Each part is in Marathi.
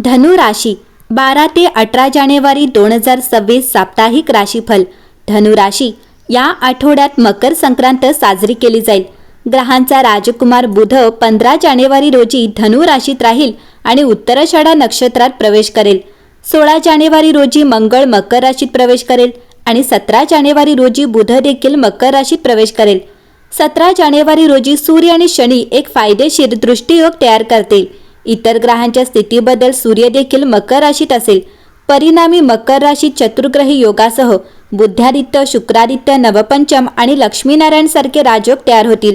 धनु राशी 12 ते 18 जानेवारी 2026 साप्ताहिक राशीफल। धनु राशी या आठवड्यात मकर संक्रांत साजरी केली जाईल। ग्रहांचा राजकुमार बुध 15 जानेवारी रोजी धनु राशीत राहील आणि उत्तराषाढा नक्षत्रात प्रवेश करेल। 16 जानेवारी रोजी मंगळ मकर राशीत प्रवेश करेल आणि 17 जानेवारी रोजी बुध देखील मकर राशीत प्रवेश करेल। 17 जानेवारी रोजी सूर्य आणि शनी एक फायदेशीर दृष्टियोग तयार करतील। इतर ग्रहांच्या स्थितीबद्दल सूर्य देखील मकर राशीत असेल। परिणामी मकर राशीत चतुर्ग्रही योगासह बुद्धादित्य, शुक्रादित्य, नवपंचम आणि लक्ष्मीनारायण सारखे राजयोग तयार होतील।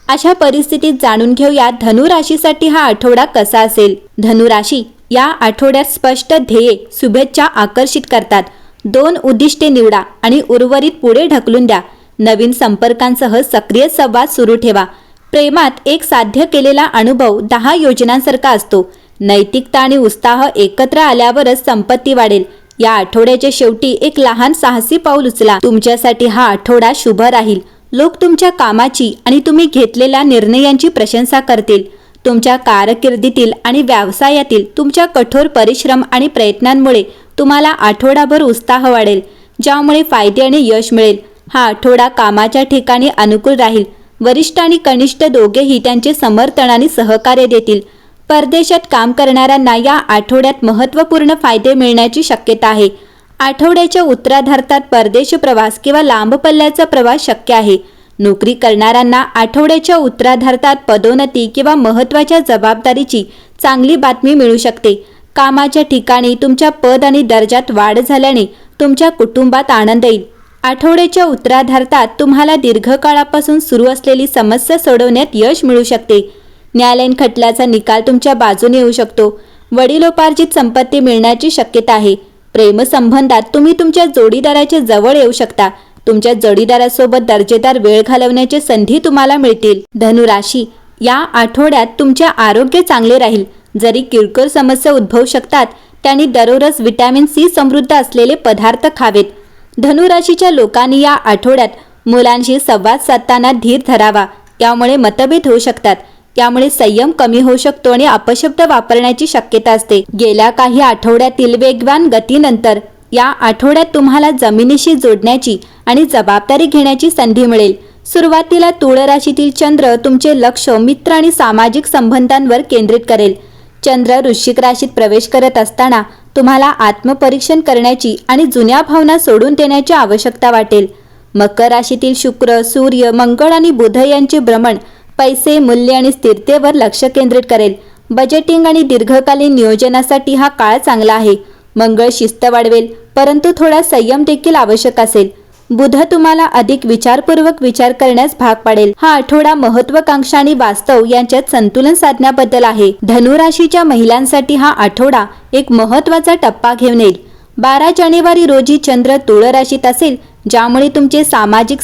अशा परिस्थितीत जाणून घेऊया धनु राशीसाठी हा आठवडा कसा असेल। धनु राशी या आठवड्यात स्पष्ट ध्येय शुभेच्छा आकर्षित करतात। 2 उद्दिष्टे निवडा आणि उर्वरित पुढे ढकलून द्या। नवीन संपर्कांसह सक्रिय संवाद सुरू ठेवा। प्रेमात एक साध्य केलेला अनुभव 10 योजनांसारखा असतो। नैतिकता आणि उत्साह एकत्र आल्यावरच संपत्ती वाढेल। या आठवड्याच्या शेवटी एक लहान साहसी पाऊल उचला। तुमच्यासाठी हा आठवडा शुभ राहील। लोक तुमच्या कामाची आणि तुम्ही घेतलेल्या निर्णयांची प्रशंसा करतील। तुमच्या कारकिर्दीतील आणि व्यवसायातील तुमच्या कठोर परिश्रम आणि प्रयत्नांमुळे तुम्हाला आठवडाभर उत्साह वाढेल, ज्यामुळे फायदे आणि यश मिळेल। हा आठवडा कामाच्या ठिकाणी अनुकूल राहील। वरिष्ठ आणि कनिष्ठ दोघेही त्यांचे समर्थनाने सहकार्य देतील। परदेशात काम करणाऱ्यांना या आठवड्यात महत्त्वपूर्ण फायदे मिळण्याची शक्यता आहे। आठवड्याच्या उत्तरार्धात परदेश प्रवास किंवा लांब पल्ल्याचा प्रवास शक्य आहे। नोकरी करणाऱ्यांना आठवड्याच्या उत्तरार्धात पदोन्नती किंवा महत्त्वाच्या जबाबदारीची चांगली बातमी मिळू शकते। कामाच्या ठिकाणी तुमच्या पद आणि दर्जात वाढ झाल्याने तुमच्या कुटुंबात आनंद येईल। आठवड्याच्या उत्तरार्धात तुम्हाला दीर्घकाळापासून सुरू असलेली समस्या सोडवण्यात यश मिळू शकते। न्यायालयीन खटल्याचा निकाल तुमच्या बाजूने येऊ शकतो। वडिलोपार्जित संपत्ती मिळण्याची शक्यता आहे। प्रेमसंबंधात तुम्ही तुमच्या जोडीदाराच्या जवळ येऊ शकता। तुमच्या जोडीदारासोबत दर्जेदार वेळ घालवण्याची संधी तुम्हाला मिळतील। धनु राशी या आठवड्यात तुमचे आरोग्य चांगले राहील। जरी किरकोळ समस्या उद्भवू शकतात, त्यांनी दररोज व्हिटॅमिन सी समृद्ध असलेले पदार्थ खावेत। धनु राशीच्या लोकांनी या आठवड्यात मुलांशी संवाद साधताना धीर धरावा, यामुळे मतभेद होऊ शकतात। त्यामुळे संयम कमी होऊ शकतो आणि अपशब्द वापरण्याची शक्यता असते। गेल्या काही आठवड्यातील वेगवान गतीनंतर या आठवड्यात तुम्हाला जमिनीशी जोडण्याची आणि जबाबदारी घेण्याची संधी मिळेल। सुरुवातीला तुळ राशीतील चंद्र तुमचे लक्ष मित्र आणि सामाजिक संबंधांवर केंद्रित करेल। चंद्र वृश्चिक राशीत प्रवेश करत असताना तुम्हाला आत्मपरीक्षण करण्याची आणि जुन्या भावना सोडून देण्याची आवश्यकता वाटेल। मकर राशीतील शुक्र, सूर्य, मंगळ आणि बुध यांचे भ्रमण पैसे, मूल्य आणि स्थिरतेवर लक्ष केंद्रित करेल। बजेटिंग आणि दीर्घकालीन नियोजनासाठी हा काळ चांगला आहे। मंगळ शिस्त वाढवेल, परंतु थोडा संयम देखील आवश्यक असेल। बुध तुम्हाला अधिक विचारपूर्वक विचार करण्यास भाग पाडेल। हा आठवडा महत्त्वाकांक्षा आणि वास्तव यांच्यात संतुलन साधण्याबद्दल आहे। धनु राशीच्या महिलांसाठी हा आठवडा एक महत्त्वाचा टप्पा घेऊन येईल। 12 जानेवारी रोजी चंद्र तुळ राशीत असेल, ज्यामुळे तुमचे सामाजिक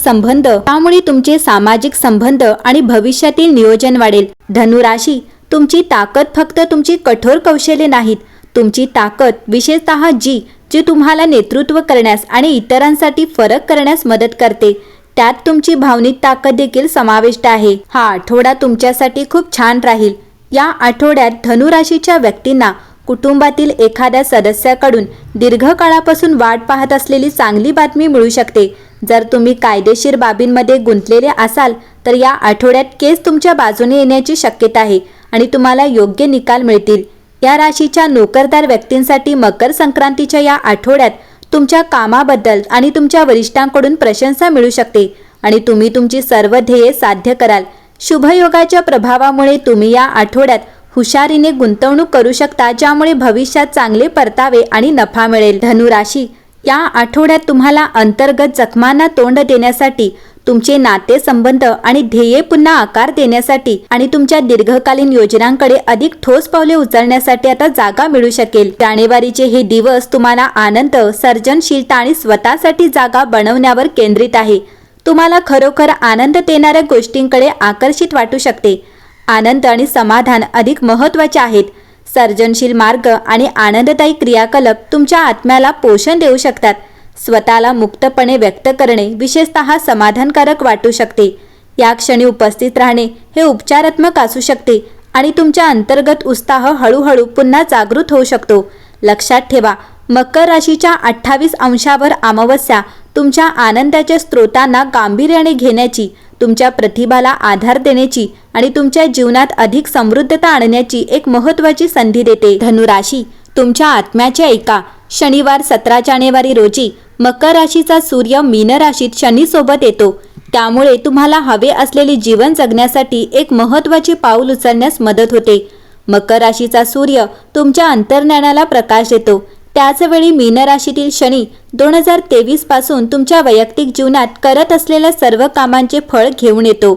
संबंध आणि भविष्यातील नियोजन वाढेल। धनु राशी तुमची ताकद फक्त तुमची कठोर कौशल्ये नाहीत, तुमची ताकद विशेषतः जी तुम्हाला नेतृत्व करण्यास आणि इतरांसाठी फरक करण्यास मदत करते, त्यात तुमची भावनिक ताकद देखील समाविष्ट आहे। हा आठवडा तुमच्यासाठी खूप छान राहील। या आठवड्यात धनु राशीच्या व्यक्तींना कुटुंबातील एखाद्या सदस्याकडून दीर्घकाळापासून वाट पाहत असलेली चांगली बातमी मिळू शकते। जर तुम्ही कायदेशीर बाबींमध्ये गुंतलेले असाल तर या आठवड्यात केस तुमच्या बाजूने येण्याची शक्यता आहे आणि तुम्हाला योग्य निकाल मिळतील। या राशीच्या नोकरदार व्यक्तींसाठी मकर संक्रांतीच्या या आठवड्यात तुमच्या कामाबद्दल आणि तुमच्या वरिष्ठांकडून प्रशंसा मिळू शकते आणि तुम्ही तुमची सर्व ध्येये साध्य कराल। शुभयोगाच्या प्रभावामुळे तुम्ही या आठवड्यात हुशारीने गुंतवणूक करू शकता, ज्यामुळे भविष्यात चांगले परतावे आणि नफा मिळेल। धनु राशी या आठवड्यात तुम्हाला अंतर्गत जखमांना तोंड देण्यासाठी, तुमचे नातेसंबंध आणि ध्येये पुन्हा आकार देण्यासाठी आणि तुमच्या दीर्घकालीन योजनांकडे अधिक ठोस पावले उचलण्यासाठी आता जागा मिळू शकेल। जानेवारीचे हे दिवस तुम्हाला आनंद, सर्जनशीलता आणि स्वतःसाठी जागा बनवण्यावर केंद्रित आहे। तुम्हाला खरोखर आनंद देणाऱ्या गोष्टींकडे आकर्षित वाटू शकते। आनंद आणि समाधान अधिक महत्त्वाचे आहेत। सर्जनशील मार्ग आणि आनंददायी क्रियाकलाप तुमच्या आत्म्याला पोषण देऊ शकतात। स्वतःला मुक्तपणे व्यक्त करणे विशेषतः समाधानकारक वाटू शकते। या क्षणी उपस्थित राहणे हे उपचारात्मक असू शकते आणि तुमच्या अंतर्गत उत्साह हळूहळू पुन्हा जागृत होऊ शकतो. लक्षात ठेवा, मकर राशीच्या 28 अंशावर अमावस्या तुमच्या आनंदाच्या स्रोतांना गांभीर्याने घेण्याची, तुमच्या प्रतिभाला आधार देण्याची आणि तुमच्या जीवनात अधिक समृद्धता आणण्याची एक महत्त्वाची संधी देते. धनुराशी, तुमच्या आत्म्याच्या ऐका. शनिवार 17 जानेवारी रोजी मकर राशीचा सूर्य मीन राशीत शनीसोबत येतो. त्यामुळे तुम्हाला हवे असलेले जीवन जगण्यासाठी एक महत्त्वाचे पाऊल उचलण्यास मदत होते. मकर राशीचा सूर्य तुमच्या अंतर्ज्ञानाला प्रकाश देतो. त्याचवेळी मीन राशीतील शनी 2023 पासून तुमच्या वैयक्तिक जीवनात करत असलेल्या सर्व कामांचे फळ घेऊन येतो.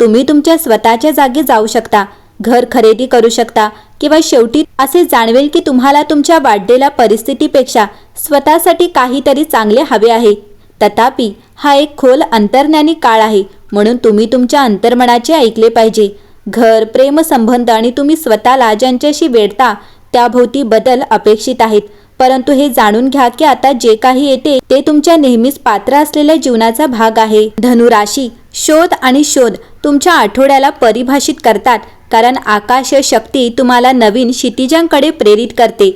तुम्ही तुमच्या स्वतःच्या जागी जाऊ शकता, घर खरेदी करू शकता किंवा शेवटी असे जाणवेल की तुम्हाला तुमच्या वाढलेल्या परिस्थितीपेक्षा स्वतःसाठी काहीतरी चांगले हवे आहे. तथापि हा एक खोल अंतर्ज्ञानी काळ आहे, म्हणून तुम्ही तुमच्या अंतर्मनाचे ऐकले पाहिजे. घर, प्रेमसंबंध आणि तुम्ही स्वतःला ज्यांच्याशी वेढता त्याभोवती बदल अपेक्षित आहेत. परंतु हे जाणून घ्या की आता जे काही येते ते तुमच्या नेहमीच पात्र असलेल्या जीवनाचा भाग आहे. धनुराशी, शोध आणि शोध तुमच्या आठवड्याला परिभाषित करतात, कारण आकाश शक्ती तुम्हाला नवीन क्षितिजांकडे प्रेरित करते.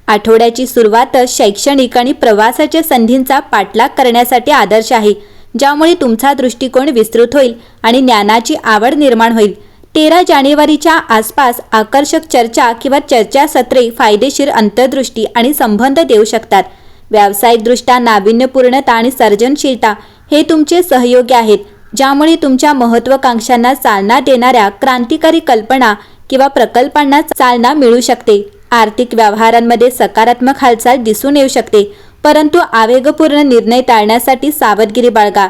आठवड्याची सुरुवातच शैक्षणिक आणि प्रवासाच्या संधींचा पाठलाग करण्यासाठी आदर्श आहे, ज्यामुळे तुमचा दृष्टिकोन विस्तृत होईल आणि ज्ञानाची आवड निर्माण होईल. 13 जानेवारीच्या आसपास आकर्षक चर्चा किंवा चर्चासत्रे फायदेशीर अंतर्दृष्टी आणि संबंध देऊ शकतात. व्यावसायिकदृष्ट्या नाविन्यपूर्णता आणि सर्जनशीलता हे तुमचे सहयोगी आहेत, ज्यामुळे तुमच्या महत्त्वाकांक्षांना चालना देणाऱ्या क्रांतिकारी कल्पना किंवा प्रकल्पांना चालना मिळू शकते. आर्थिक व्यवहारांमध्ये सकारात्मक हालचाल दिसून येऊ शकते, परंतु आवेगपूर्ण निर्णय टाळण्यासाठी सावधगिरी बाळगा.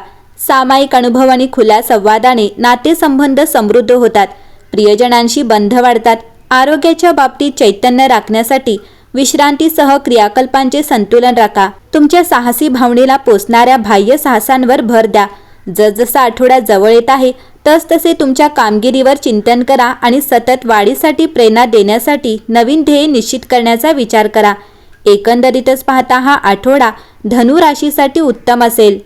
सामायिक अनुभव आणि खुल्या संवादाने नातेसंबंध समृद्ध होतात. प्रियजनांशी बंध वाढतात. आरोग्याच्या बाबतीत चैतन्य राखण्यासाठी विश्रांतीसह क्रियाकल्पांचे संतुलन राखा. तुमच्या साहसी भावनेला पोचणाऱ्या बाह्य साहसांवर भर द्या. जसजसा आठवडा जवळ येत आहे तसतसे तुमच्या कामगिरीवर चिंतन करा आणि सतत वाढीसाठी प्रेरणा देण्यासाठी नवीन ध्येय निश्चित करण्याचा विचार करा. एकंदरीतच पाहता हा आठवडा धनु राशीसाठी उत्तम असेल.